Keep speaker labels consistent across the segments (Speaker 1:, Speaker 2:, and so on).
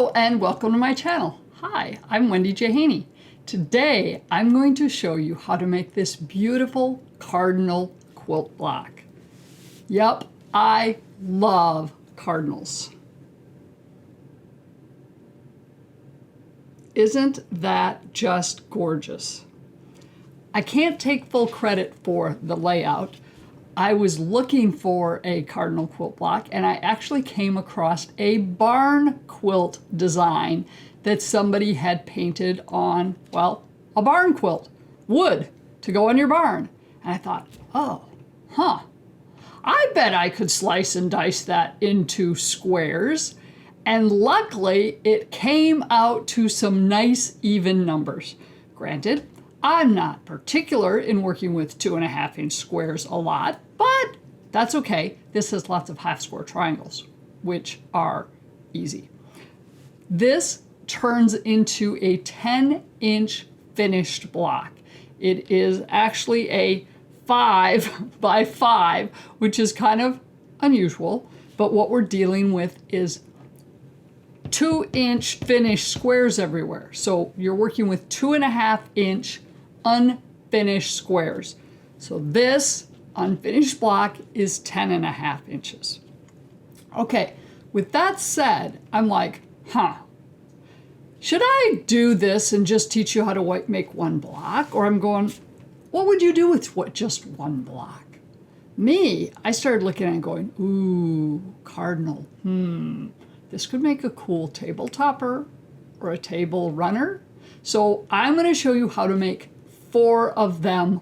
Speaker 1: Hello and welcome to my channel. Hi, I'm Wendy J. Haney. Today I'm going to show you how to make this beautiful cardinal quilt block. Yep, I love cardinals. Isn't that just gorgeous? I can't take full credit for the layout. I was looking for a cardinal quilt block and I actually came across a barn quilt design that somebody had painted on, well, a barn quilt, wood to go on your barn. And I thought, I bet I could slice and dice that into squares. And luckily it came out to some nice even numbers. Granted, I'm not particular in working with 2.5-inch squares a lot, but that's okay. This has lots of half square triangles, which are easy. This turns into a 10-inch finished block. It is actually a 5 by 5, which is kind of unusual, but what we're dealing with is 2-inch finished squares everywhere. So you're working with 2.5-inch unfinished squares. So this unfinished block is 10.5 inches. Okay, with that said, I'm like, should I do this and just teach you how to make one block? Or I'm going, what would you do with just one block? Me, I started looking at it and going, ooh, cardinal, this could make a cool table topper or a table runner. So I'm going to show you how to make 4 of them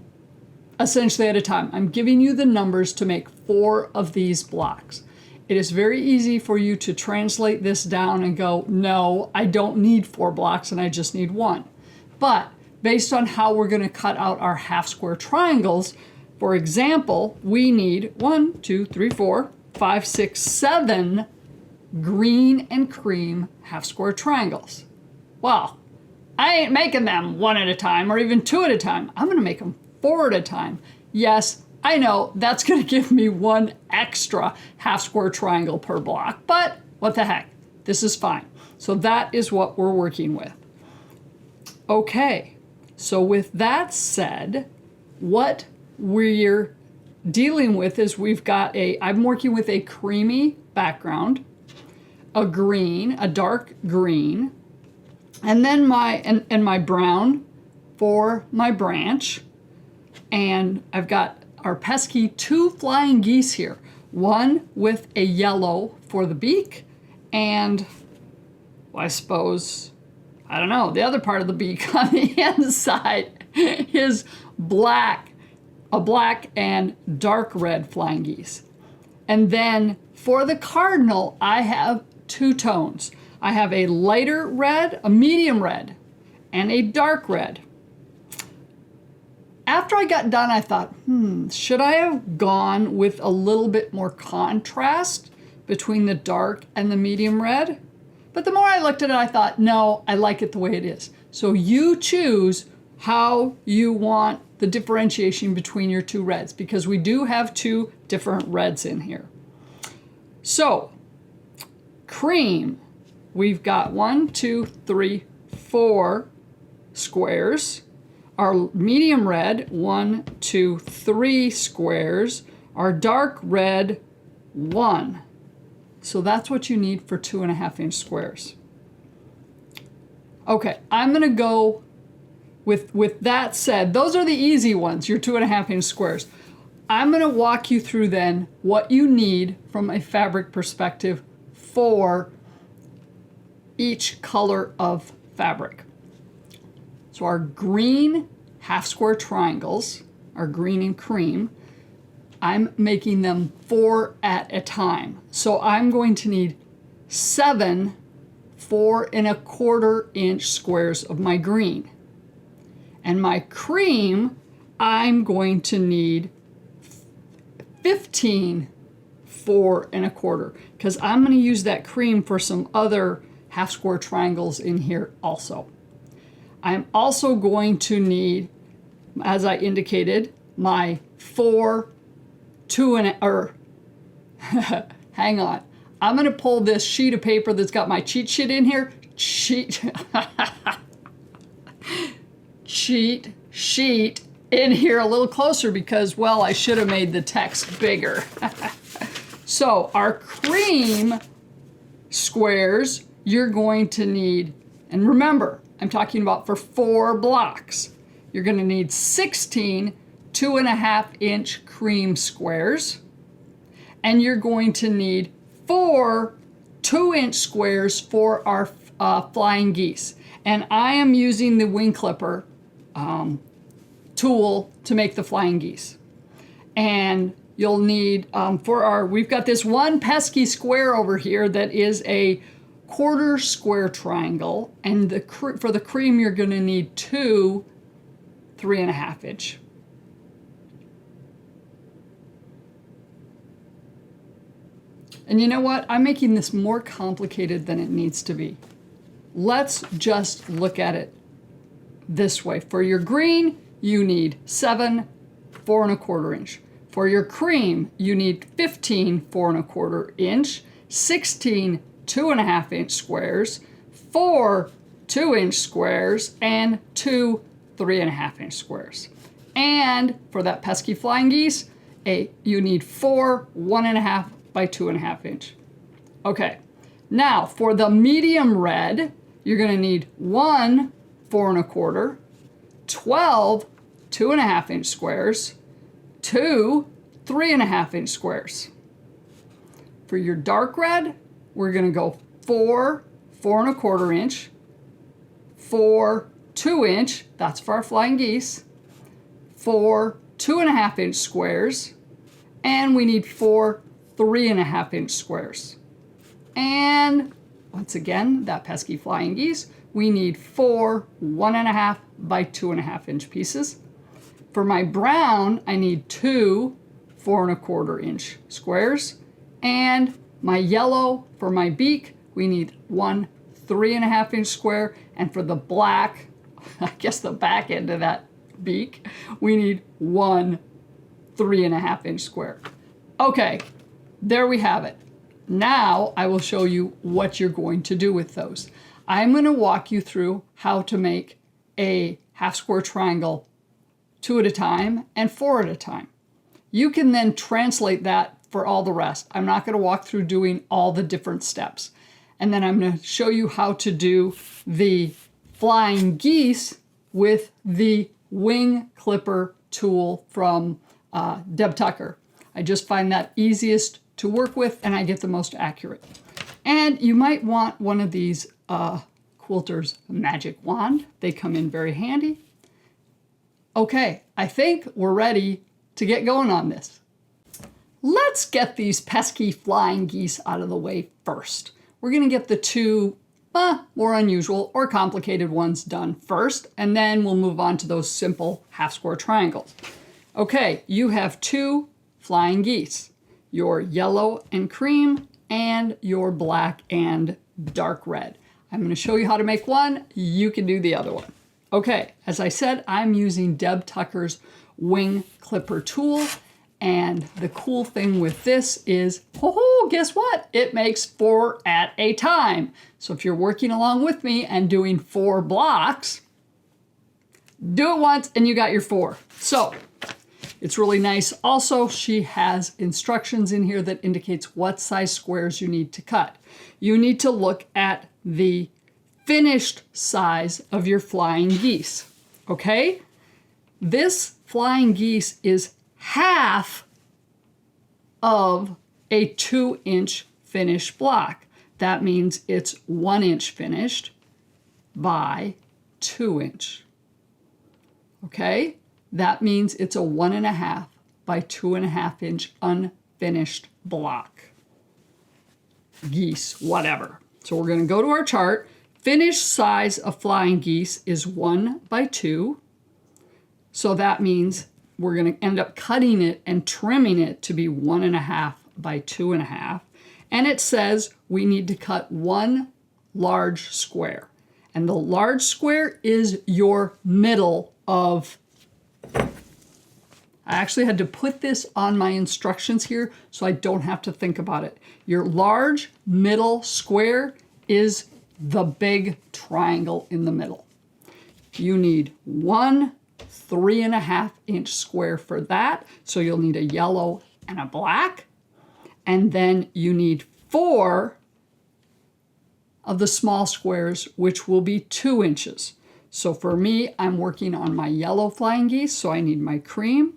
Speaker 1: essentially at a time. I'm giving you the numbers to make 4 of these blocks. It is very easy for you to translate this down and go, no, I don't need 4 blocks and I just need 1. But based on how we're going to cut out our half square triangles, for example, we need 1, 2, 3, 4, 5, 6, 7 green and cream half square triangles. Well, I ain't making them 1 at a time or even 2 at a time. I'm going to make them 4 at a time. Yes, I know that's going to give me 1 extra half square triangle per block, but what the heck? This is fine. So that is what we're working with. Okay, so with that said, what we're dealing with is I'm working with a creamy background, a green, a dark green, and then my brown for my branch. And I've got our pesky 2 flying geese here. One with a yellow for the beak and, well, I suppose, I don't know, the other part of the beak on the inside is black, a black and dark red flying geese. And then for the cardinal, I have 2 tones. I have a lighter red, a medium red, and a dark red. After I got done, I thought, should I have gone with a little bit more contrast between the dark and the medium red? But the more I looked at it, I thought, no, I like it the way it is. So you choose how you want the differentiation between your 2 reds, because we do have 2 different reds in here. So, cream. We've got 1, 2, 3, 4 squares. Our medium red, 1, 2, 3 squares. Our dark red, 1. So that's what you need for 2.5-inch squares. Okay, I'm going to go with that said, those are the easy ones, your 2.5-inch squares. I'm going to walk you through then what you need from a fabric perspective for each color of fabric. So our green half square triangles, our green and cream, I'm making them 4 at a time. So I'm going to need 7 4.25-inch squares of my green. And my cream, I'm going to need 15 4.25, because I'm going to use that cream for some other half square triangles in here also. I'm also going to need, as I indicated, my 4 2 and hang on. I'm going to pull this sheet of paper that's got my cheat sheet in here. Cheat sheet in here a little closer because, well, I should have made the text bigger. So our cream squares, you're going to need, and remember, I'm talking about for 4 blocks. You're going to need 16 2.5-inch cream squares, and you're going to need 4 2-inch squares for our flying geese. And I am using the wing clipper tool to make the flying geese. And you'll need, we've got this one pesky square over here that is a 1/4 square triangle. And for the cream, you're going to need 2 3.5-inch. And you know what? I'm making this more complicated than it needs to be. Let's just look at it this way. For your green, you need 7 4.25-inch. For your cream, you need 15 4.25-inch, 16 2.5-inch squares, 4 2-inch squares, and 2 3.5-inch squares. And for that pesky flying geese, you need 4 1.5 by 2.5-inch. Okay, now for the medium red, you're going to need 1 4.25, 12 2.5-inch squares, 2 3.5-inch squares. For your dark red, we're going to go 4 4.25-inch, 4 2-inch, that's for our flying geese, 4 2.5-inch squares, and we need 4 3.5-inch squares. And once again, that pesky flying geese, we need 4 1.5 by 2.5-inch pieces. For my brown, I need 2 4.25-inch squares. And my yellow, for my beak, we need 1 3.5-inch square. And for the black, I guess the back end of that beak, we need 1 3.5-inch square. Okay, there we have it. Now I will show you what you're going to do with those. I'm going to walk you through how to make a half square triangle 2 at a time and 4 at a time. You can then translate that for all the rest. I'm not going to walk through doing all the different steps. And then I'm going to show you how to do the flying geese with the wing clipper tool from Deb Tucker. I just find that easiest to work with and I get the most accurate. And you might want one of these quilter's magic wand. They come in very handy. Okay, I think we're ready to get going on this. Let's get these pesky flying geese out of the way first. We're going to get the 2 more unusual or complicated ones done first, and then we'll move on to those simple half square triangles. Okay, you have 2 flying geese, your yellow and cream and your black and dark red. I'm going to show you how to make one. You can do the other one. Okay, as I said, I'm using Deb Tucker's wing clipper tool. And the cool thing with this is, guess what? It makes 4 at a time. So if you're working along with me and doing 4 blocks, do it once and you got your 4. So it's really nice. Also, she has instructions in here that indicates what size squares you need to cut. You need to look at the finished size of your flying geese, okay? This flying geese is half of a 2-inch finished block. That means it's 1 inch finished by 2 inch. Okay? That means it's a 1.5 by 2.5 inch unfinished block. Geese, whatever. So we're going to go to our chart. Finished size of flying geese is 1 by 2. So that means we're going to end up cutting it and trimming it to be 1.5 by 2.5. And it says we need to cut 1 large square. And the large square is your middle of, I actually had to put this on my instructions here so I don't have to think about it. Your large middle square is the big triangle in the middle. You need 1 3.5 inch square for that. So you'll need a yellow and a black. And then you need 4 of the small squares, which will be 2 inches. So for me, I'm working on my yellow flying geese, so I need my cream.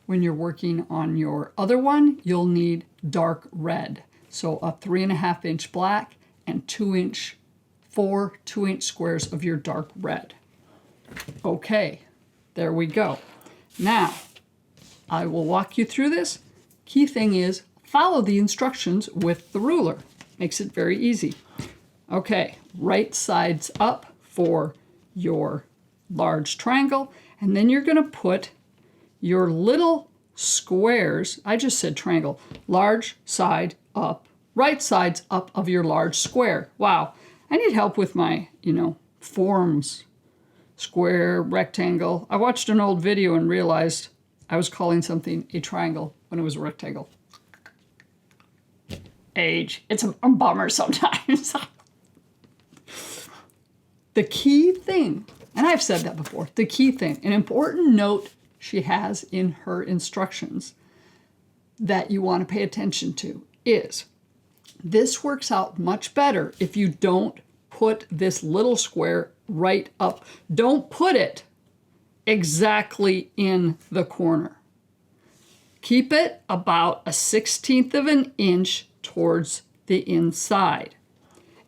Speaker 1: When you're working on your other one, you'll need dark red. So a 3.5 inch black and 4 2-inch squares of your dark red. Okay, there we go. Now, I will walk you through this. Key thing is follow the instructions with the ruler. Makes it very easy. Okay, right sides up for your large triangle, and then you're going to put your little squares, I just said triangle, large side up, right sides up of your large square. Wow, I need help with my, forms. Square, rectangle. I watched an old video and realized I was calling something a triangle when it was a rectangle. Age. It's a bummer sometimes. The key thing, and I've said that before, the key thing, an important note she has in her instructions that you want to pay attention to is this works out much better if you don't put this little square right up. Don't put it exactly in the corner. Keep it about a 1/16 of an inch towards the inside.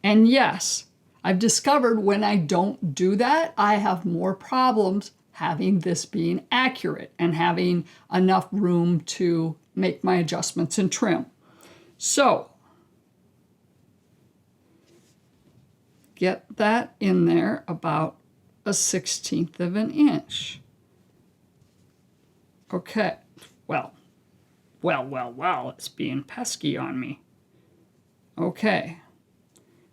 Speaker 1: And yes, I've discovered when I don't do that, I have more problems having this being accurate and having enough room to make my adjustments and trim. So, get that in there about a 1/16 of an inch. Okay, well, it's being pesky on me. Okay,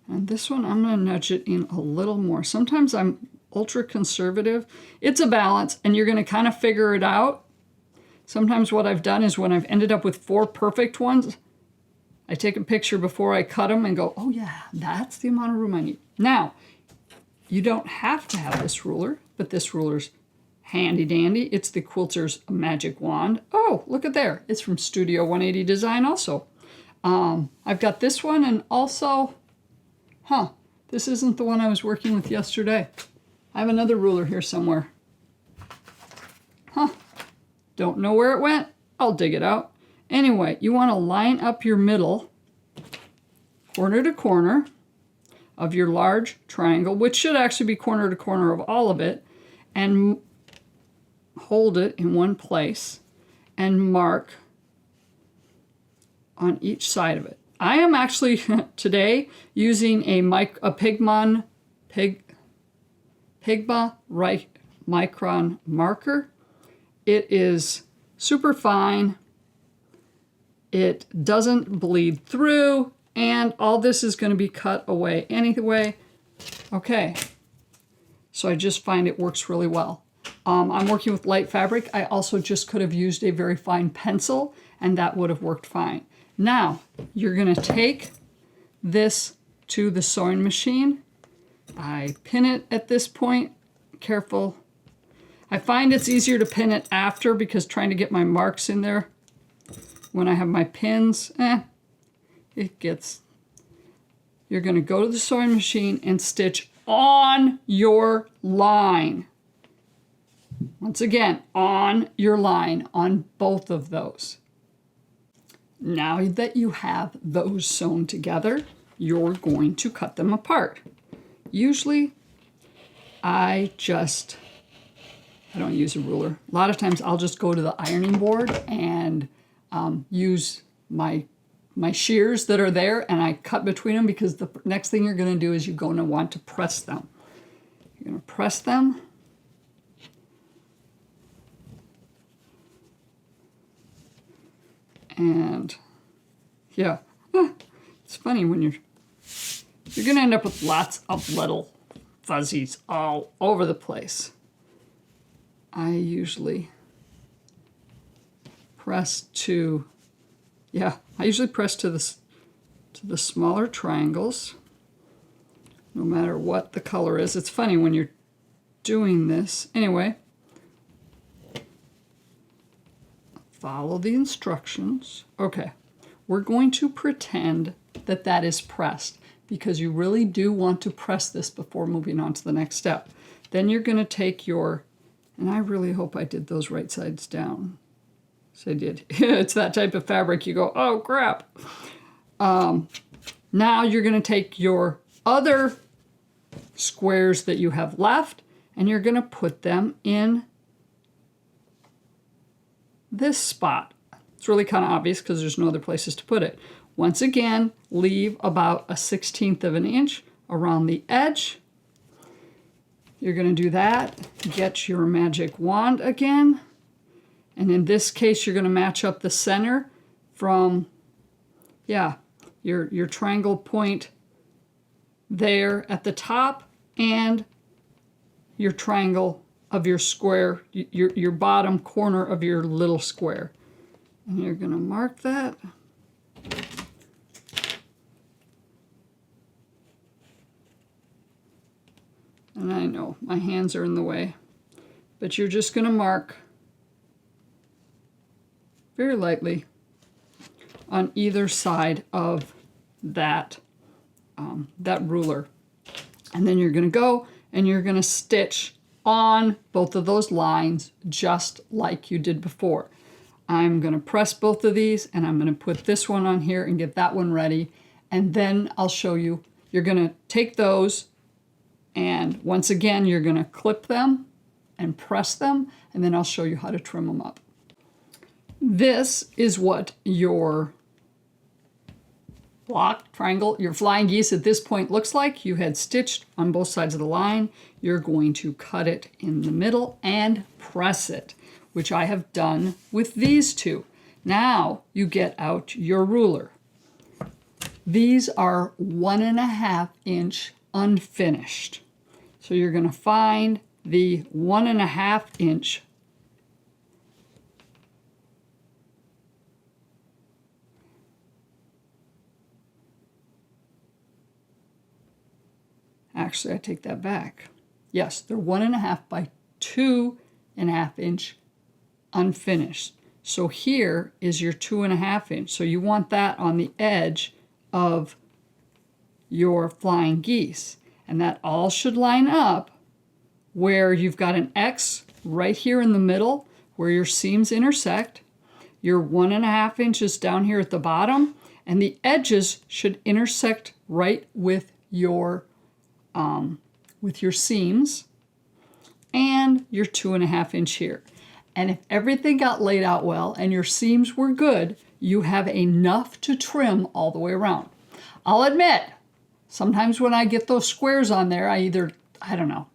Speaker 1: and this one I'm going to nudge it in a little more. Sometimes I'm ultra conservative. It's a balance, and you're going to kind of figure it out. Sometimes what I've done is when I've ended up with 4 perfect ones, I take a picture before I cut them and go, oh yeah, that's the amount of room I need. Now, you don't have to have this ruler, but this ruler's handy dandy. It's the Quilter's Magic Wand. Oh, look at there. It's from Studio 180 Design also. I've got this one, and also, this isn't the one I was working with yesterday. I have another ruler here somewhere. Don't know where it went. I'll dig it out. Anyway, you want to line up your middle, corner to corner, of your large triangle, which should actually be corner to corner of all of it, and hold it in one place and mark on each side of it. I am actually today using a Pigma micron marker. It is super fine. It doesn't bleed through, and all this is going to be cut away anyway. Okay, so I just find it works really well. I'm working with light fabric. I also just could have used a very fine pencil, and that would have worked fine. Now, you're going to take this to the sewing machine. I pin it at this point. Careful. I find it's easier to pin it after because trying to get my marks in there when I have my pins, it gets... You're going to go to the sewing machine and stitch on your line. Once again, on your line, on both of those. Now that you have those sewn together, you're going to cut them apart. Usually, I don't use a ruler. A lot of times I'll just go to the ironing board and use my shears that are there, and I cut between them, because the next thing you're going to do is you're going to want to press them. You're going to press them. And yeah, it's funny when you're going to end up with lots of little fuzzies all over the place. I usually press to, yeah, I usually press to the smaller triangles, no matter what the color is. It's funny when you're doing this. Anyway, follow the instructions. Okay, we're going to pretend that that is pressed, because you really do want to press this before moving on to the next step. Then you're going to take your, and I really hope I did those right sides down. So I did. It's that type of fabric you go, oh crap. Now you're going to take your other squares that you have left and you're going to put them in this spot. It's really kind of obvious because there's no other places to put it. Once again, leave about 1/16 of an inch around the edge. You're going to do that. Get your magic wand again. And in this case, you're going to match up the center from, yeah, your triangle point there at the top and your triangle of your square, your bottom corner of your little square. And you're going to mark that. And I know my hands are in the way, but you're just going to mark very lightly on either side of that, that ruler. And then you're going to go and you're going to stitch on both of those lines just like you did before. I'm going to press both of these and I'm going to put this one on here and get that one ready. And then I'll show you, you're going to take those and once again, you're going to clip them and press them, and then I'll show you how to trim them up. This is what your block, triangle, your flying geese at this point looks like. You had stitched on both sides of the line. You're going to cut it in the middle and press it, which I have done with these two. Now you get out your ruler. These are 1.5 inch unfinished. So you're going to find the 1.5 inch Actually, I take that back. Yes, they're 1.5 by 2.5 inch unfinished. So here is your 2.5 inch. So you want that on the edge of your flying geese. And that all should line up where you've got an X right here in the middle where your seams intersect. Your 1.5 inches down here at the bottom, and the edges should intersect right with your seams and your 2.5 inch here. And if everything got laid out well and your seams were good, you have enough to trim all the way around. I'll admit, sometimes when I get those squares on there, I either, I don't know,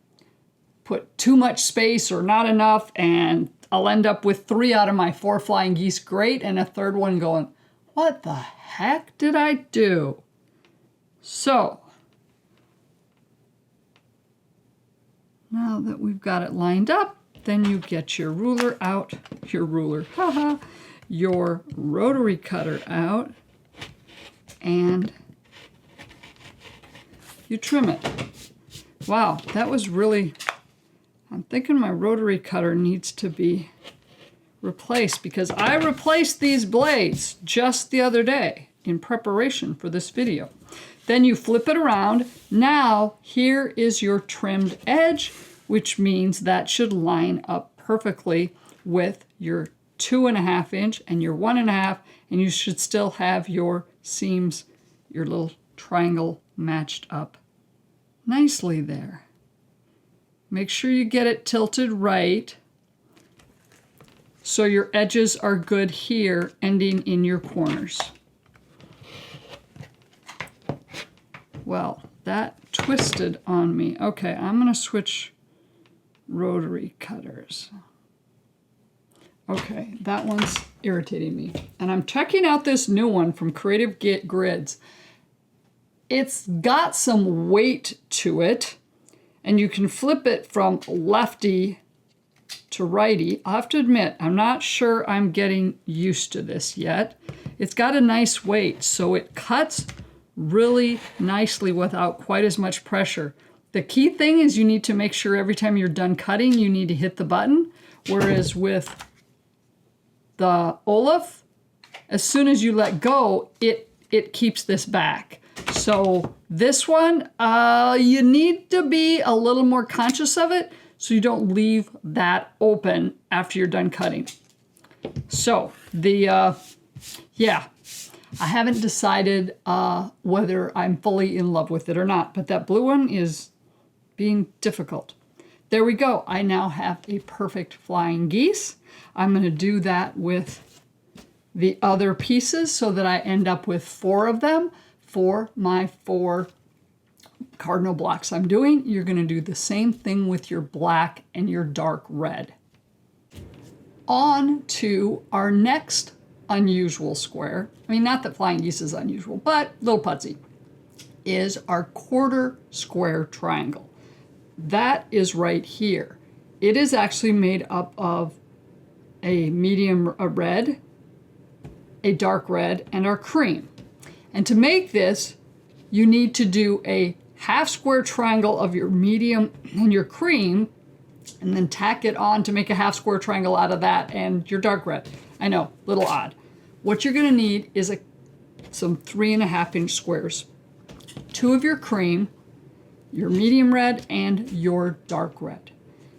Speaker 1: put too much space or not enough, and I'll end up with 3 out of my 4 flying geese great, and a third one going, what the heck did I do? So, now that we've got it lined up, then you get your ruler out, your rotary cutter out, and you trim it. Wow, that was really, I'm thinking my rotary cutter needs to be replaced because I replaced these blades just the other day in preparation for this video. Then you flip it around. Now here is your trimmed edge, which means that should line up perfectly with your 2.5 inch and your 1.5, and you should still have your seams, your little triangle matched up nicely there. Make sure you get it tilted right so your edges are good here, ending in your corners. Well, that twisted on me. Okay, I'm going to switch rotary cutters. Okay, that one's irritating me. And I'm checking out this new one from Creative Grids. It's got some weight to it, and you can flip it from lefty to righty. I'll have to admit, I'm not sure I'm getting used to this yet. It's got a nice weight, so it cuts really nicely without quite as much pressure. The key thing is you need to make sure every time you're done cutting, you need to hit the button. Whereas with the Olaf, as soon as you let go, it keeps this back. So this one, you need to be a little more conscious of it so you don't leave that open after you're done cutting. So yeah, I haven't decided whether I'm fully in love with it or not, but that blue one is being difficult. There we go. I now have a perfect flying geese. I'm going to do that with the other pieces so that I end up with 4 of them for my 4 cardinal blocks I'm doing. You're going to do the same thing with your black and your dark red. On to our next unusual square. I mean, not that flying geese is unusual, but little putsy, is our quarter square triangle. That is right here. It is actually made up of a medium red, a dark red, and our cream. And to make this, you need to do a half square triangle of your medium and your cream, and then tack it on to make a half square triangle out of that and your dark red. I know, little odd. What you're gonna need is some 3.5-inch squares. 2 of your cream, your medium red, and your dark red.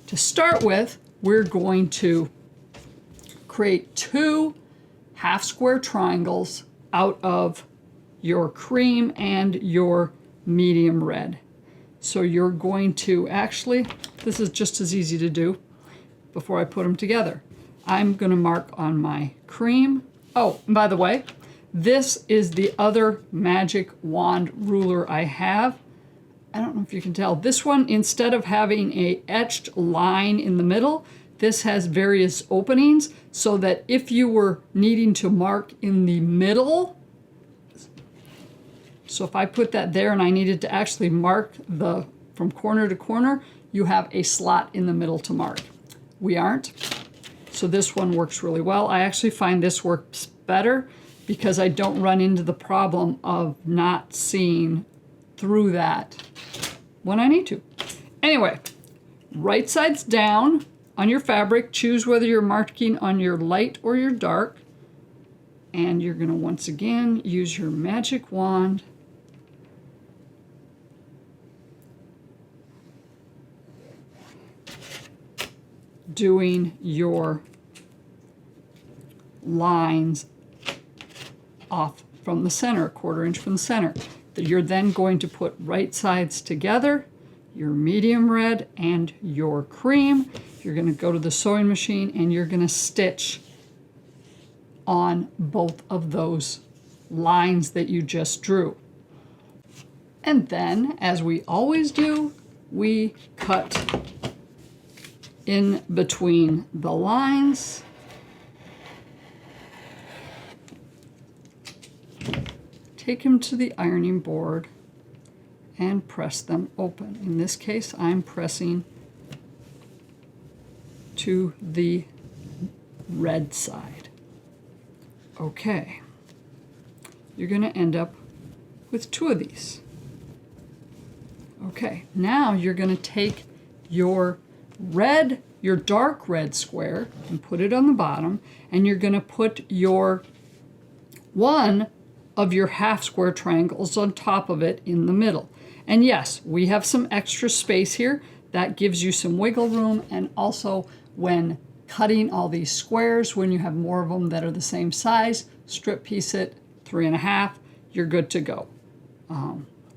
Speaker 1: To start with, we're going to create 2 half square triangles out of your cream and your medium red. So you're going to actually, this is just as easy to do before I put them together. I'm going to mark on my cream. Oh, and by the way, this is the other magic wand ruler I have. I don't know if you can tell. This one, instead of having a etched line in the middle, this has various openings so that if you were needing to mark in the middle, so if I put that there and I needed to actually mark from corner to corner, you have a slot in the middle to mark. We aren't. So this one works really well. I actually find this works better because I don't run into the problem of not seeing through that when I need to. Anyway, right side's down on your fabric. Choose whether you're marking on your light or your dark. And you're going to once again use your magic wand doing your lines off from the center, 1/4 inch from the center. You're then going to put right sides together, your medium red and your cream. You're going to go to the sewing machine and you're going to stitch on both of those lines that you just drew. And then, as we always do, we cut in between the lines. Take them to the ironing board and press them open. In this case, I'm pressing to the red side. Okay. You're going to end up with 2 of these. Okay, now you're going to take your red, your dark red square and put it on the bottom, and you're going to put your one of your half square triangles on top of it in the middle. And yes, we have some extra space here. That gives you some wiggle room, and also when cutting all these squares, when you have more of them that are the same size, strip piece it 3.5, you're good to go.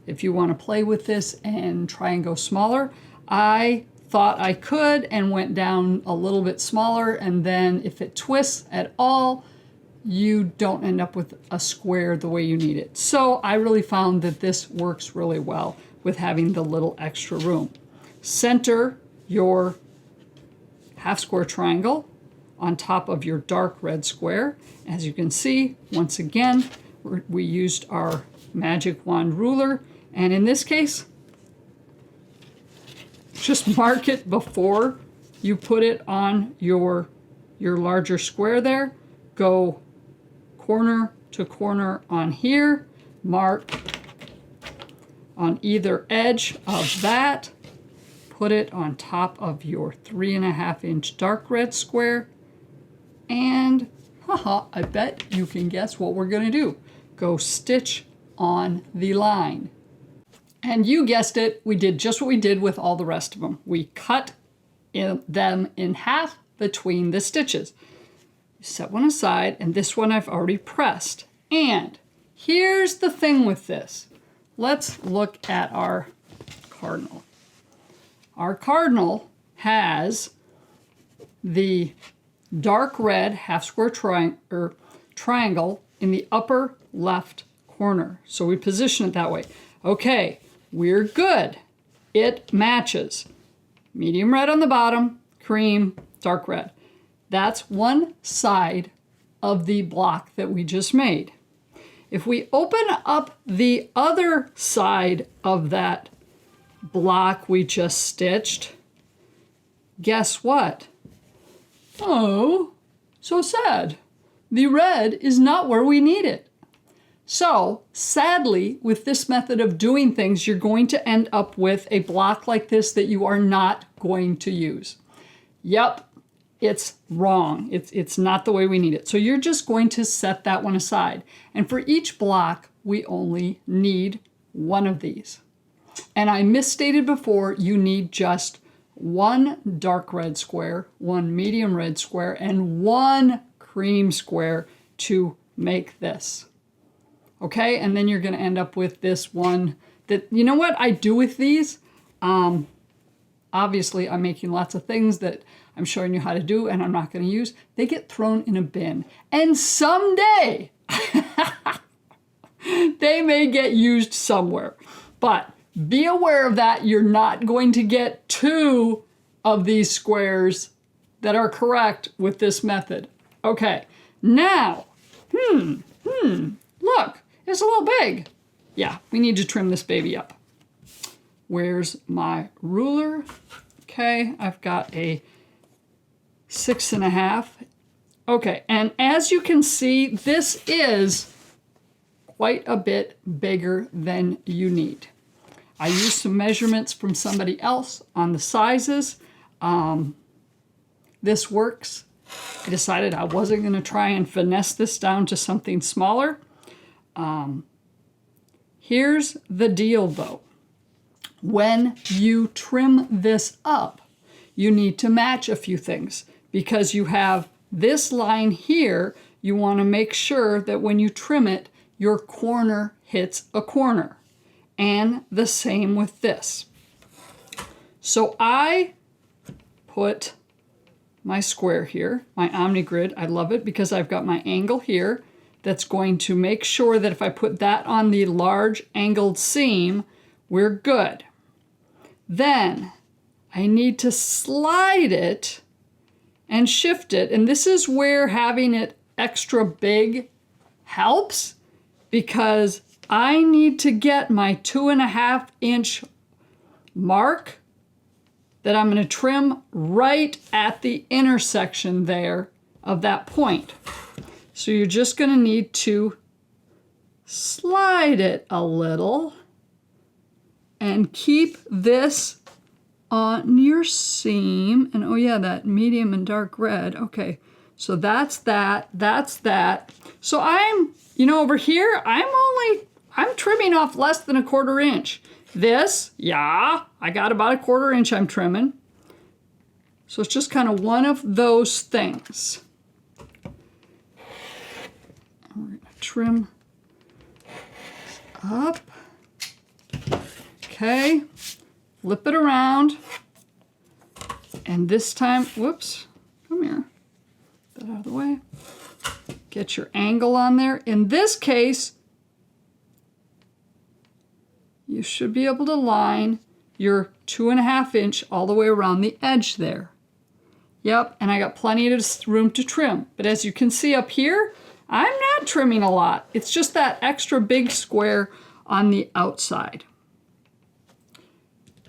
Speaker 1: If you want to play with this and try and go smaller, I thought I could and went down a little bit smaller, and then if it twists at all, you don't end up with a square the way you need it. So I really found that this works really well with having the little extra room. Center your half square triangle on top of your dark red square. As you can see, once again, we used our magic wand ruler, and in this case, just mark it before you put it on your larger square there. Go corner to corner on here. Mark on either edge of that. Put it on top of your 3.5 inch dark red square. And haha, I bet you can guess what we're going to do. Go stitch on the line. And you guessed it, we did just what we did with all the rest of them. We cut them in half between the stitches. Set one aside, and this one I've already pressed. And here's the thing with this. Let's look at our cardinal. Our cardinal has the dark red half square triangle in the upper left corner. So we position it that way. Okay, we're good. It matches. Medium red on the bottom, cream, dark red. That's one side of the block that we just made. If we open up the other side of that block we just stitched, guess what? Oh, so sad. The red is not where we need it. So, sadly, with this method of doing things, you're going to end up with a block like this that you are not going to use. Yep, it's wrong. It's not the way we need it. So you're just going to set that one aside. And for each block, we only need one of these. And I misstated before, you need just one dark red square, one medium red square, and one cream square to make this. Okay, and then you're going to end up with this one that, you know what I do with these? Obviously, I'm making lots of things that I'm showing you how to do and I'm not going to use. They get thrown in a bin. And someday, they may get used somewhere. But be aware of that. You're not going to get two of these squares that are correct with this method. Okay, now, look, it's a little big. Yeah, we need to trim this baby up. Where's my ruler? Okay, I've got a 6.5. Okay, and as you can see, this is quite a bit bigger than you need. I used some measurements from somebody else on the sizes. This works. I decided I wasn't going to try and finesse this down to something smaller. Here's the deal though. When you trim this up, you need to match a few things because you have this line here. You want to make sure that when you trim it, your corner hits a corner. And the same with this. So I put my square here, my OmniGrid. I love it because I've got my angle here that's going to make sure that if I put that on the large angled seam, we're good. Then I need to slide it and shift it. And this is where having it extra big helps because I need to get my 2.5 inch mark that I'm going to trim right at the intersection there of that point. So you're just going to need to slide it a little and keep this on your seam. And oh yeah, that medium and dark red. Okay, so that's that, that's that. So I'm, over here, I'm trimming off less than 1/4 inch. This, yeah, I got about 1/4 inch I'm trimming. So it's just kind of one of those things. We're going to trim up. Okay, flip it around. And this time, whoops, come here. Get that out of the way. Get your angle on there. In this case, you should be able to line your 2.5 inch all the way around the edge there. Yep, and I got plenty of room to trim. But as you can see up here, I'm not trimming a lot. It's just that extra big square on the outside.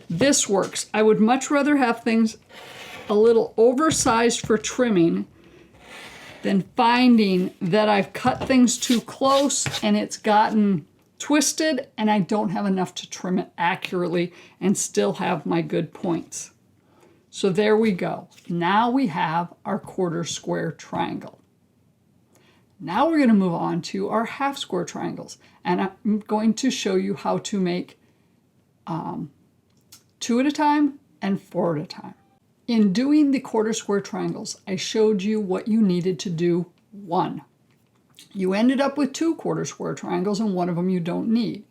Speaker 1: This works. I would much rather have things a little oversized for trimming, then finding that I've cut things too close and it's gotten twisted and I don't have enough to trim it accurately and still have my good points. So there we go. Now we have our quarter square triangle. Now we're going to move on to our half square triangles, and I'm going to show you how to make 2 at a time and 4 at a time. In doing the quarter square triangles, I showed you what you needed to do 1. You ended up with 2 quarter square triangles, and one of them you don't need.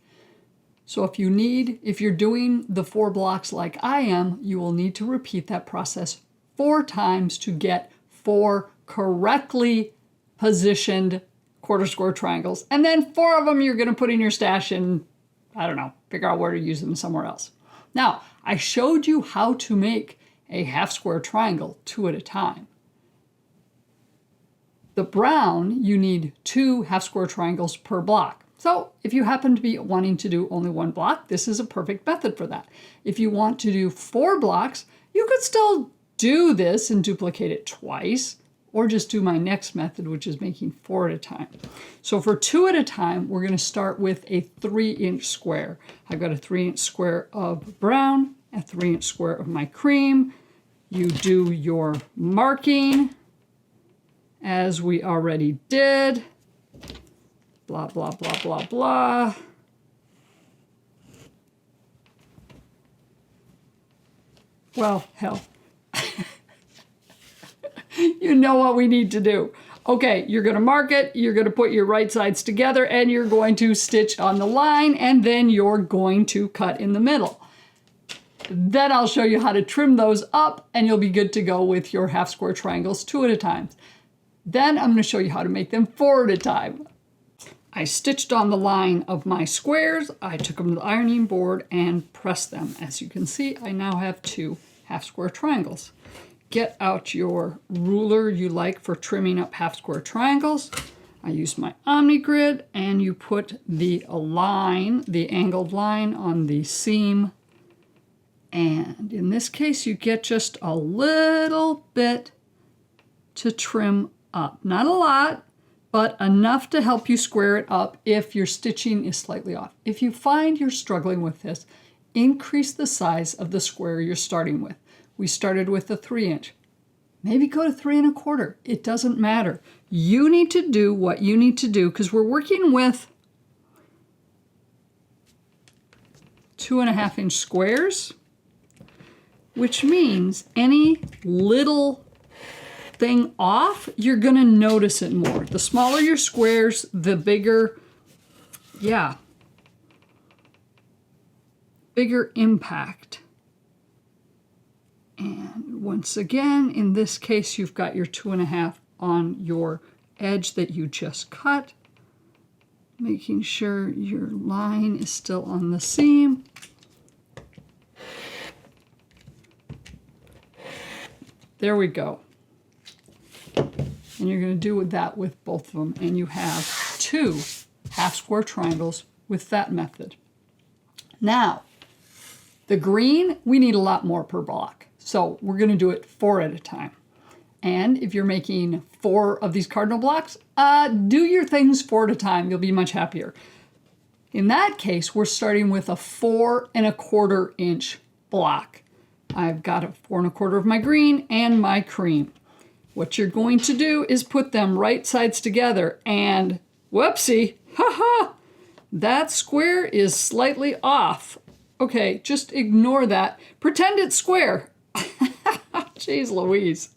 Speaker 1: So if you're doing the 4 blocks like I am, you will need to repeat that process 4 times to get 4 correctly positioned quarter square triangles. And then 4 of them you're going to put in your stash and, I don't know, figure out where to use them somewhere else. Now, I showed you how to make a half square triangle 2 at a time. The brown, you need 2 half square triangles per block. So if you happen to be wanting to do only 1 block, this is a perfect method for that. If you want to do 4 blocks, you could still do this and duplicate it twice, or just do my next method, which is making 4 at a time. So for 2 at a time, we're going to start with a 3-inch square. I've got a 3-inch square of brown, a 3-inch square of my cream. You do your marking, as we already did. Blah, blah, blah, blah, blah. Well, hell. You know what we need to do. Okay, you're going to mark it, you're going to put your right sides together, and you're going to stitch on the line, and then you're going to cut in the middle. Then I'll show you how to trim those up, and you'll be good to go with your half square triangles 2 at a time. Then I'm going to show you how to make them 4 at a time. I stitched on the line of my squares, I took them to the ironing board and pressed them. As you can see, I now have 2 half square triangles. Get out your ruler you like for trimming up half square triangles. I use my Omni Grid, and you put the line, the angled line, on the seam. And in this case, you get just a little bit to trim up. Not a lot, but enough to help you square it up if your stitching is slightly off. If you find you're struggling with this, increase the size of the square you're starting with. We started with a 3-inch. Maybe go to 3 1/4. It doesn't matter. You need to do what you need to do, because we're working with 2.5-inch squares, which means any little thing off, you're going to notice it more. The smaller your squares, the bigger, bigger impact. And once again, in this case, you've got your 2.5 on your edge that you just cut, making sure your line is still on the seam. There we go. And you're going to do that with both of them, and you have 2 half square triangles with that method. Now, the green, we need a lot more per block. So we're going to do it 4 at a time. And if you're making 4 of these cardinal blocks, do your things 4 at a time. You'll be much happier. In that case, we're starting with a 4 1/4 inch block. I've got a 4 1/4 of my green and my cream. What you're going to do is put them right sides together, and whoopsie, haha, that square is slightly off. Okay, just ignore that. Pretend it's square. Jeez Louise.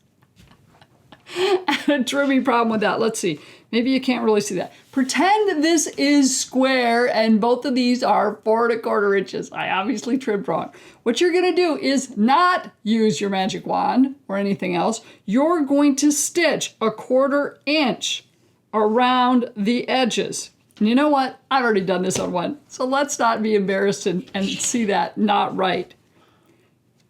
Speaker 1: I had a trimming problem with that. Let's see. Maybe you can't really see that. Pretend this is square and both of these are 4 1/4 inches. I obviously trimmed wrong. What you're going to do is not use your magic wand or anything else. You're going to stitch a 1/4 inch around the edges. And you know what? I've already done this on one. So let's not be embarrassed and see that not right.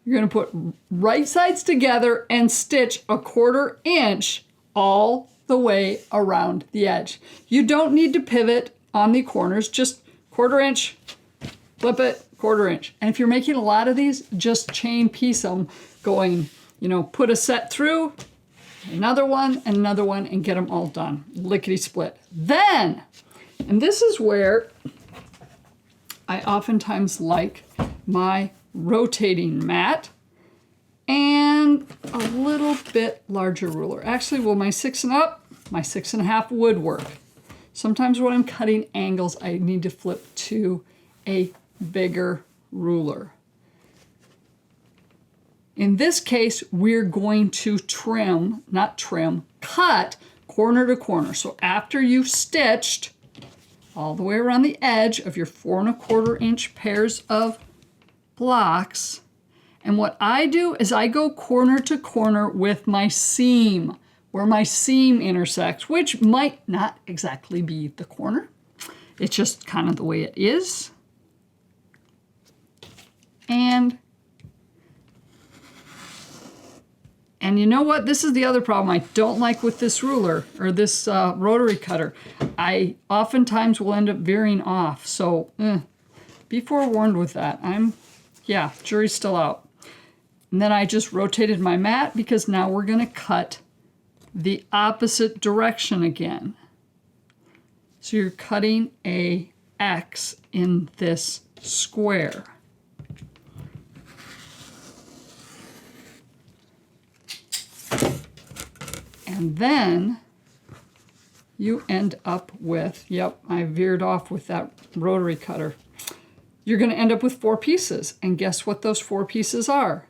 Speaker 1: You're going to put right sides together and stitch a 1/4 inch all the way around the edge. You don't need to pivot on the corners, just 1/4 inch, flip it, 1/4 inch. And if you're making a lot of these, just chain piece them going You know, put a set through, another one, and get them all done. Lickety split. Then, and this is where I oftentimes like my rotating mat and a little bit larger ruler. Actually, well, my 6.5 would work. Sometimes when I'm cutting angles, I need to flip to a bigger ruler. In this case, we're going to cut corner to corner. So after you've stitched all the way around the edge of your 4.25 inch pairs of blocks, and what I do is I go corner to corner with my seam, where my seam intersects, which might not exactly be the corner. It's just kind of the way it is. And you know what? This is the other problem I don't like with this ruler, or this rotary cutter. I oftentimes will end up veering off. So be forewarned with that. Jury's still out. And then I just rotated my mat because now we're going to cut the opposite direction again. So you're cutting a X in this square. And then you end up with, yep, I veered off with that rotary cutter. You're going to end up with 4 pieces. And guess what those 4 pieces are?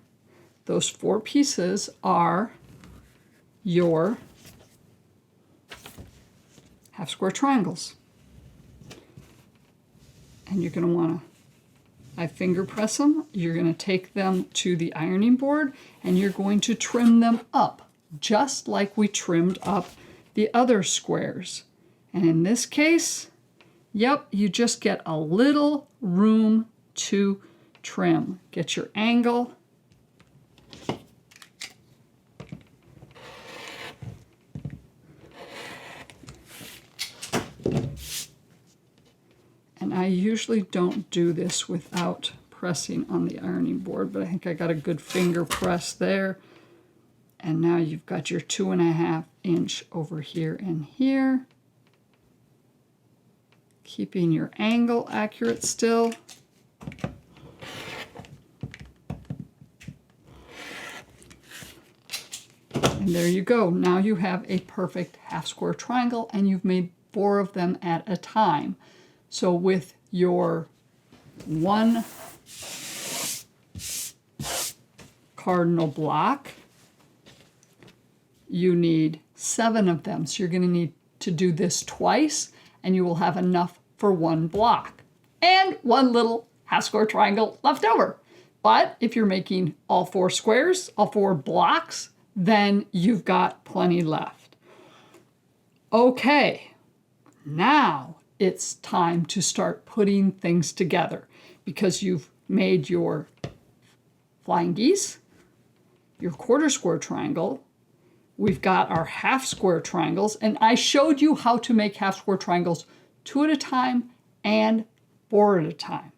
Speaker 1: Those 4 pieces are your half square triangles. And you're going to want to, I finger press them. You're going to take them to the ironing board and you're going to trim them up, just like we trimmed up the other squares. And in this case, yep, you just get a little room to trim. Get your angle. And I usually don't do this without pressing on the ironing board, but I think I got a good finger press there. And now you've got your 2.5 inch over here and here. Keeping your angle accurate still. And there you go. Now you have a perfect half square triangle and you've made 4 of them at a time. So with your 1 cardinal block, you need 7 of them. So you're going to need to do this twice and you will have enough for 1 block and 1 little half square triangle left over. But if you're making all 4 squares, all 4 blocks, then you've got plenty left. Okay, now it's time to start putting things together because you've made your flying geese, your quarter square triangle, we've got our half square triangles, and I showed you how to make half square triangles 2 at a time and 4 at a time.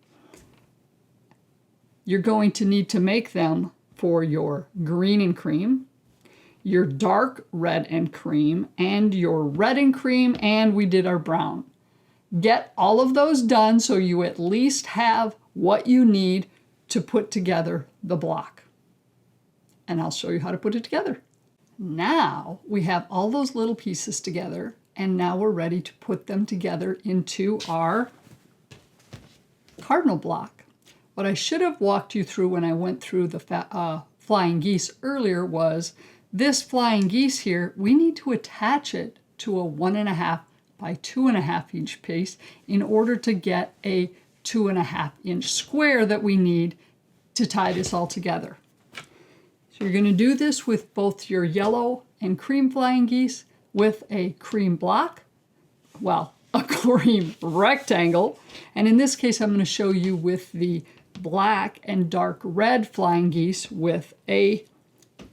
Speaker 1: You're going to need to make them for your green and cream, your dark red and cream, and your red and cream, and we did our brown. Get all of those done so you at least have what you need to put together the block. And I'll show you how to put it together. Now we have all those little pieces together, and now we're ready to put them together into our cardinal block. What I should have walked you through when I went through the flying geese earlier was this flying geese here, we need to attach it to a 1.5 by 2.5 inch piece in order to get a 2.5 inch square that we need to tie this all together. So you're going to do this with both your yellow and cream flying geese with a cream block, well, a cream rectangle. And in this case, I'm going to show you with the black and dark red flying geese with a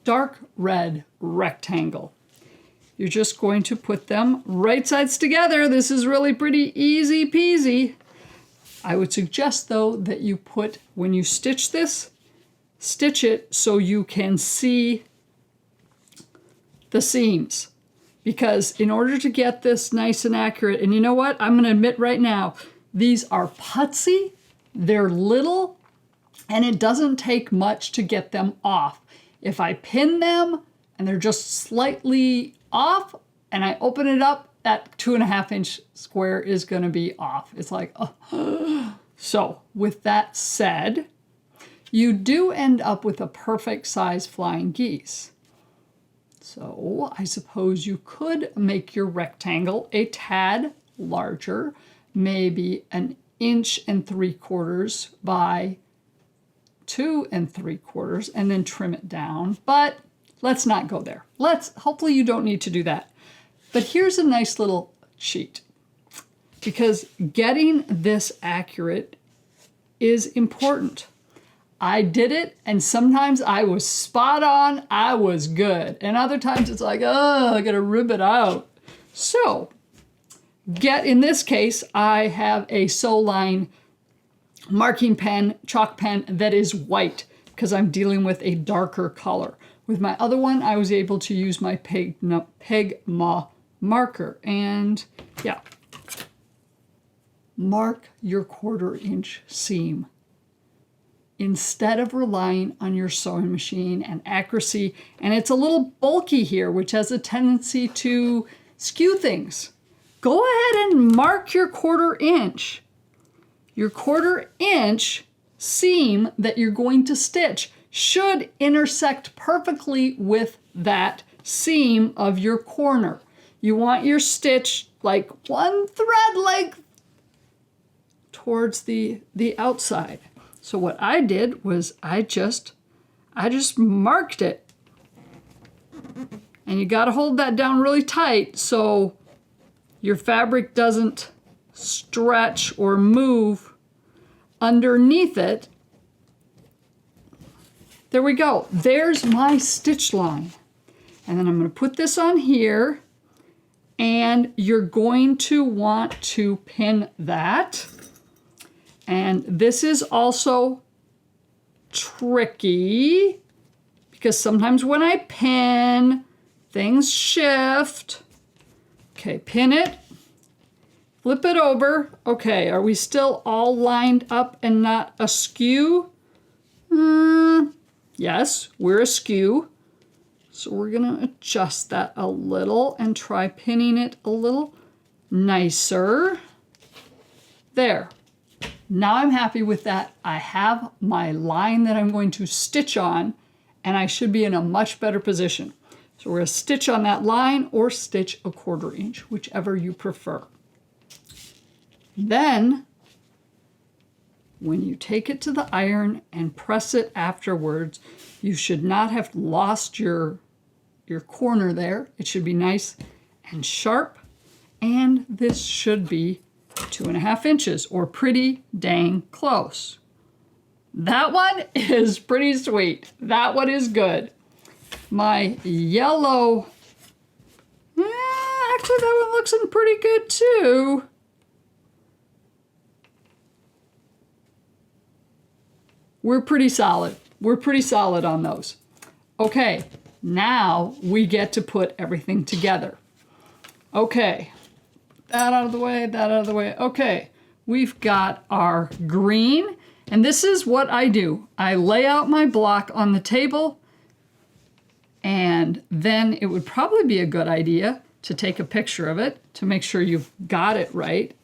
Speaker 1: dark red rectangle. You're just going to put them right sides together. This is really pretty easy peasy. I would suggest though that you put, when you stitch this, stitch it so you can see the seams. Because in order to get this nice and accurate, and you know what? I'm going to admit right now, these are putsy, they're little, and it doesn't take much to get them off. If I pin them and they're just slightly off and I open it up, that 2.5 inch square is going to be off. It's like, oh. So with that said, you do end up with a perfect size flying geese. So I suppose you could make your rectangle a tad larger, maybe 1 3/4 inches by 2 3/4 inches, and then trim it down. But let's not go there. Hopefully you don't need to do that. But here's a nice little cheat, because getting this accurate is important. I did it, and sometimes I was spot on, I was good. And other times it's like, oh, I gotta rip it out. So, in this case, I have a Soline marking pen, chalk pen that is white, because I'm dealing with a darker color. With my other one, I was able to use my Pegma marker. And yeah, mark your 1/4 inch seam. Instead of relying on your sewing machine and accuracy, and it's a little bulky here, which has a tendency to skew things. Go ahead and mark your 1/4 inch. Your 1/4 inch seam that you're going to stitch should intersect perfectly with that seam of your corner. You want your stitch like 1 thread length towards the outside. So what I did was I just marked it. And you got to hold that down really tight so your fabric doesn't stretch or move underneath it. There we go. There's my stitch line. And then I'm going to put this on here, and you're going to want to pin that. And this is also tricky because sometimes when I pin, things shift. Okay, pin it, flip it over. Okay, are we still all lined up and not askew? Yes, we're askew. So we're gonna adjust that a little and try pinning it a little nicer. There. Now I'm happy with that. I have my line that I'm going to stitch on, and I should be in a much better position. So we're going to stitch on that line or stitch a 1/4 inch, whichever you prefer. Then, when you take it to the iron and press it afterwards, you should not have lost your corner there. It should be nice and sharp, and this should be 2.5 inches, or pretty dang close. That one is pretty sweet. That one is good. My yellow, actually that one looks pretty good too. We're pretty solid. We're pretty solid on those. Okay, now we get to put everything together. Okay. That out of the way, that out of the way. Okay, we've got our green, and this is what I do. I lay out my block on the table, and then it would probably be a good idea to take a picture of it to make sure you've got it right.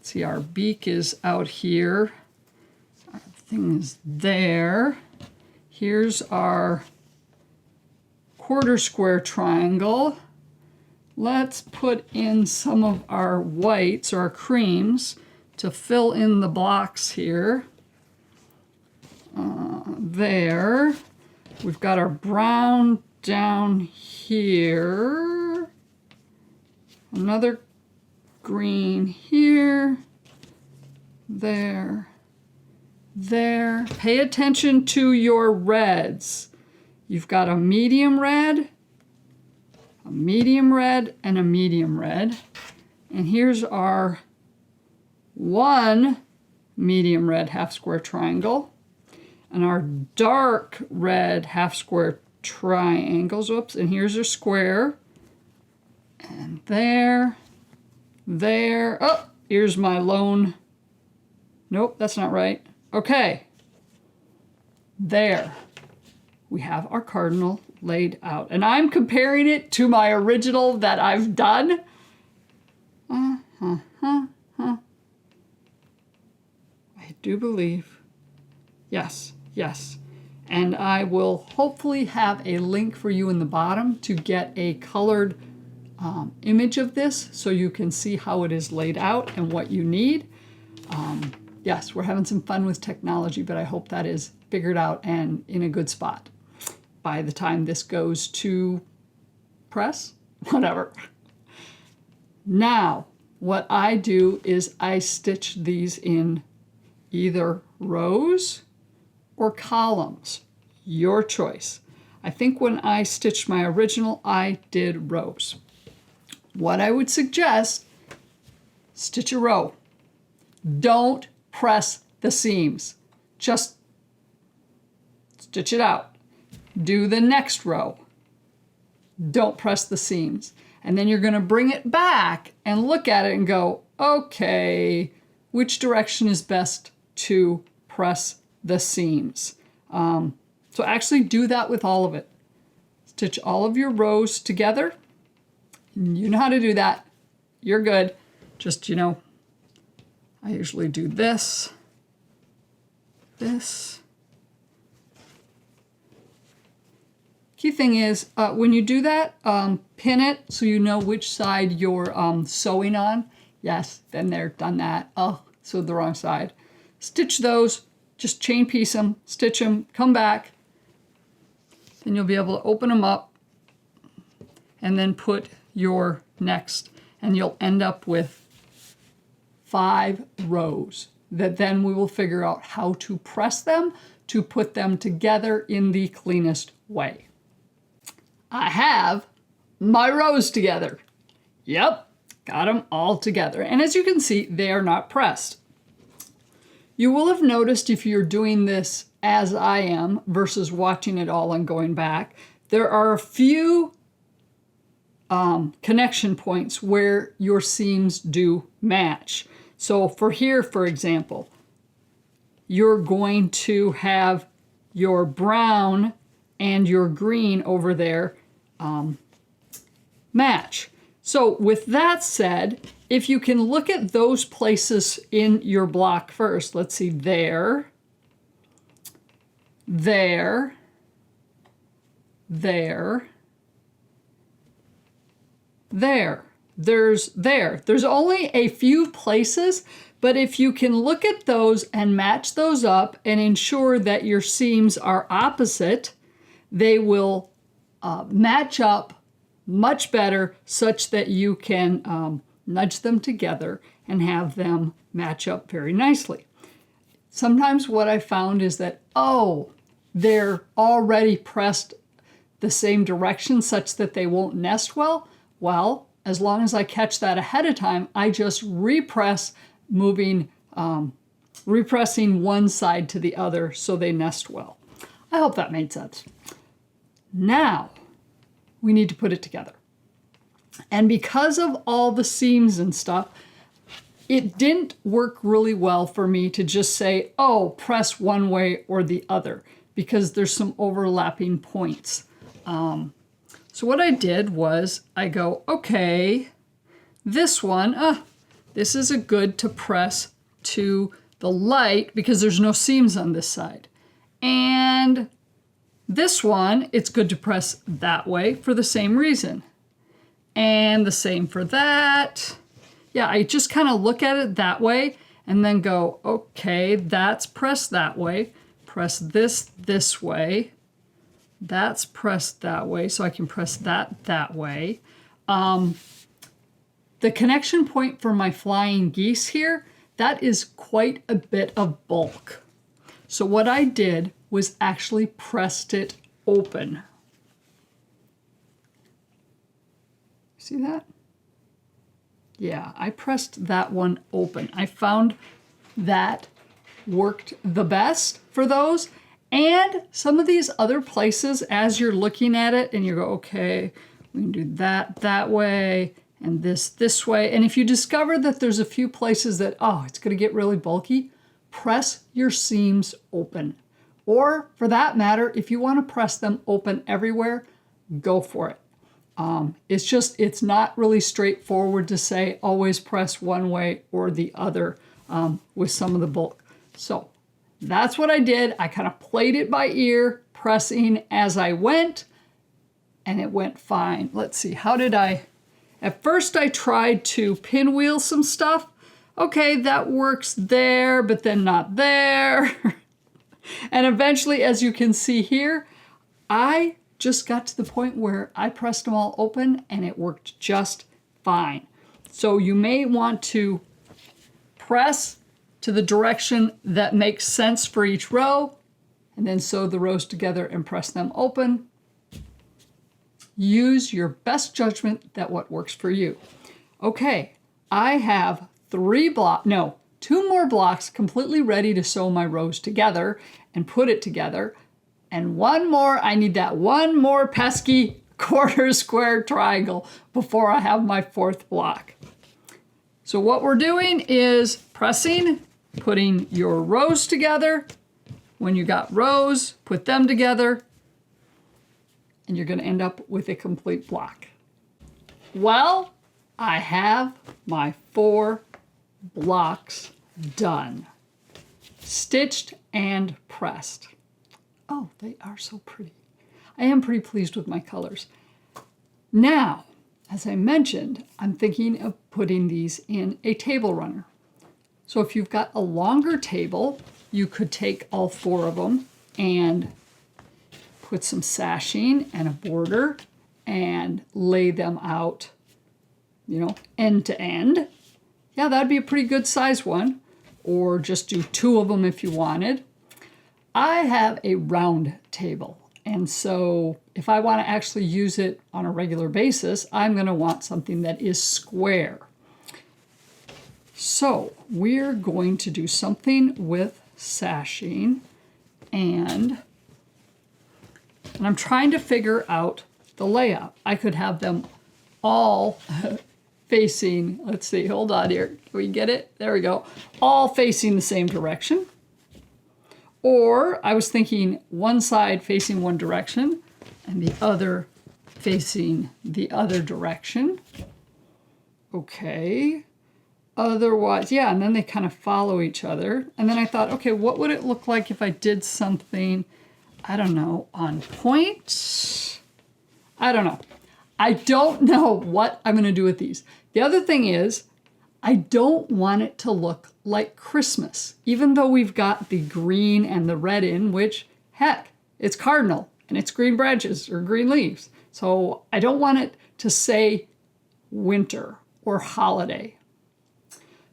Speaker 1: See, our beak is out here. Our thing is there. Here's our 1/4 square triangle. Let's put in some of our whites or our creams to fill in the blocks here. There. We've got our brown down here. Another green here. There. There. Pay attention to your reds. You've got a medium red, a medium red, and a medium red. And here's our one medium red half square triangle and our dark red half square triangles. Oops, and here's your square. And there, there. Oh, here's my lone. Nope, that's not right. Okay. There. We have our cardinal laid out. And I'm comparing it to my original that I've done. I do believe. Yes, yes. And I will hopefully have a link for you in the bottom to get a colored image of this so you can see how it is laid out and what you need. Yes, we're having some fun with technology, but I hope that is figured out and in a good spot by the time this goes to press, whatever. Now, what I do is I stitch these in either rows or columns, your choice. I think when I stitched my original, I did rows. What I would suggest, stitch a row. Don't press the seams. Just stitch it out. Do the next row. Don't press the seams. And then you're going to bring it back and look at it and go, okay, which direction is best to press the seams? So actually do that with all of it. Stitch all of your rows together. You know how to do that. You're good. Just, I usually do this, this. Key thing is, when you do that, pin it so you know which side you're sewing on. Yes, then they're done that. Oh, so the wrong side. Stitch those, just chain piece them, stitch them, come back. Then you'll be able to open them up and then put your next. And you'll end up with 5 rows that then we will figure out how to press them to put them together in the cleanest way. I have my rows together. Yep, got them all together. And as you can see, they are not pressed. You will have noticed if you're doing this as I am versus watching it all and going back, there are a few connection points where your seams do match. So for here, for example, you're going to have your brown and your green over there match. So with that said, if you can look at those places in your block first, let's see, there, there, there, there. There's only a few places, but if you can look at those and match those up and ensure that your seams are opposite, they will match up much better such that you can nudge them together and have them match up very nicely. Sometimes what I found is that, oh, they're already pressed the same direction such that they won't nest well. Well, as long as I catch that ahead of time, I just repress, repressing one side to the other so they nest well. I hope that made sense. Now, we need to put it together. And because of all the seams and stuff, it didn't work really well for me to just say, oh, press one way or the other, because there's some overlapping points. So what I did was I go, okay, this one, this is a good to press to the light because there's no seams on this side. And this one, it's good to press that way for the same reason. And the same for that. Yeah, I just kind of look at it that way and then go, okay, that's pressed that way. Press this way. That's pressed that way, so I can press that way. The connection point for my flying geese here, that is quite a bit of bulk. So what I did was actually pressed it open. See that? Yeah, I pressed that one open. I found that worked the best for those. And some of these other places, as you're looking at it and you go, okay, we can do that that way and this way. And if you discover that there's a few places that, oh, it's going to get really bulky, press your seams open. Or for that matter, if you want to press them open everywhere, go for it. It's not really straightforward to say always press one way or the other with some of the bulk. So that's what I did. I kind of played it by ear, pressing as I went, and it went fine. Let's see, how did at first I tried to pinwheel some stuff. Okay, that works there, but then not there. And eventually, as you can see here, I just got to the point where I pressed them all open and it worked just fine. So you may want to press to the direction that makes sense for each row, and then sew the rows together and press them open. Use your best judgment that what works for you. Okay, I have two more blocks completely ready to sew my rows together and put it together. And one more, I need that one more pesky quarter square triangle before I have my fourth block. So what we're doing is pressing, putting your rows together. When you got rows, put them together, and you're going to end up with a complete block. Well, I have my 4 blocks done, stitched and pressed. Oh, they are so pretty. I am pretty pleased with my colors. Now, as I mentioned, I'm thinking of putting these in a table runner. So if you've got a longer table, you could take all 4 of them and put some sashing and a border and lay them out, end to end. Yeah, that'd be a pretty good size one. Or just do 2 of them if you wanted. I have a round table, and so if I want to actually use it on a regular basis, I'm going to want something that is square. So we're going to do something with sashing, and I'm trying to figure out the layout. I could have them all facing, let's see, hold on here. Can we get it? There we go. All facing the same direction. Or I was thinking one side facing one direction and the other facing the other direction. Okay. Otherwise, yeah, and then they kind of follow each other. And then I thought, okay, what would it look like if I did something, I don't know, on point? I don't know. I don't know what I'm going to do with these. The other thing is, I don't want it to look like Christmas, even though we've got the green and the red in, which, heck, it's cardinal and it's green branches or green leaves. So I don't want it to say winter or holiday.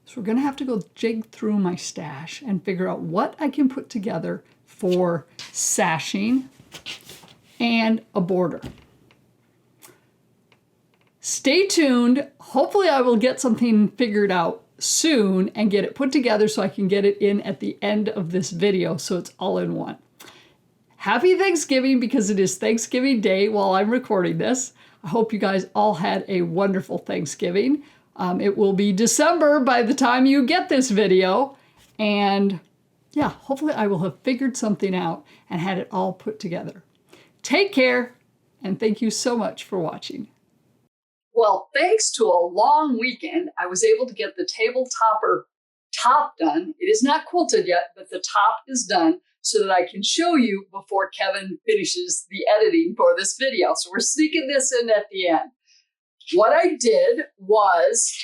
Speaker 1: So we're going to have to go jig through my stash and figure out what I can put together for sashing and a border. Stay tuned. Hopefully I will get something figured out soon and get it put together so I can get it in at the end of this video so it's all in one. Happy Thanksgiving, because it is Thanksgiving Day while I'm recording this. I hope you guys all had a wonderful Thanksgiving. It will be December by the time you get this video. And yeah, hopefully I will have figured something out and had it all put together. Take care, and thank you so much for watching. Well, thanks to a long weekend, I was able to get the table topper top done. It is not quilted yet, but the top is done so that I can show you before Kevin finishes the editing for this video. So we're sneaking this in at the end. What I did was,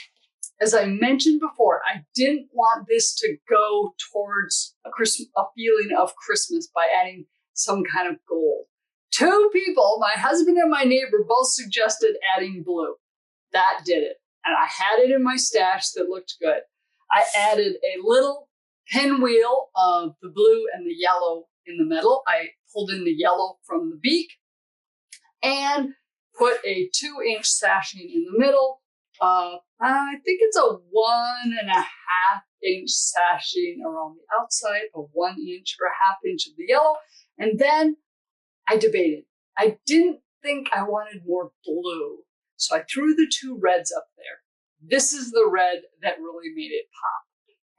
Speaker 1: as I mentioned before, I didn't want this to go towards a feeling of Christmas by adding some kind of gold. 2 people, my husband and my neighbor, both suggested adding blue. That did it. And I had it in my stash that looked good. I added a little pinwheel of the blue and the yellow in the middle. I pulled in the yellow from the beak and put a 2-inch sashing in the middle I think it's a 1.5-inch sashing around the outside, a 1 inch or a 1/2 inch of the yellow. And then I debated. I didn't think I wanted more blue. So I threw the 2 reds up there. This is the red that really made it pop.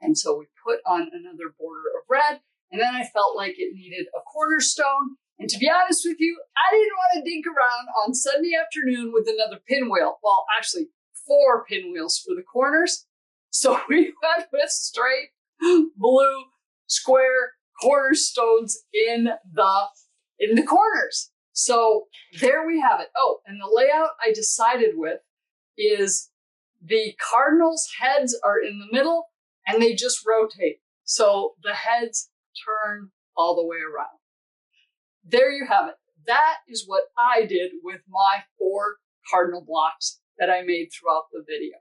Speaker 1: And so we put on another border of red. And then I felt like it needed a cornerstone. And to be honest with you, I didn't want to dig around on Sunday afternoon with another pinwheel. Well, actually, 4 pinwheels for the corners. So we went with straight blue square cornerstones in the corners. So there we have it. Oh, and the layout I decided with is the cardinals' heads are in the middle and they just rotate. So the heads turn all the way around. There you have it. That is what I did with my 4 cardinal blocks that I made throughout the video.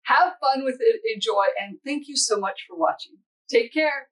Speaker 1: Have fun with it, enjoy, and thank you so much for watching. Take care.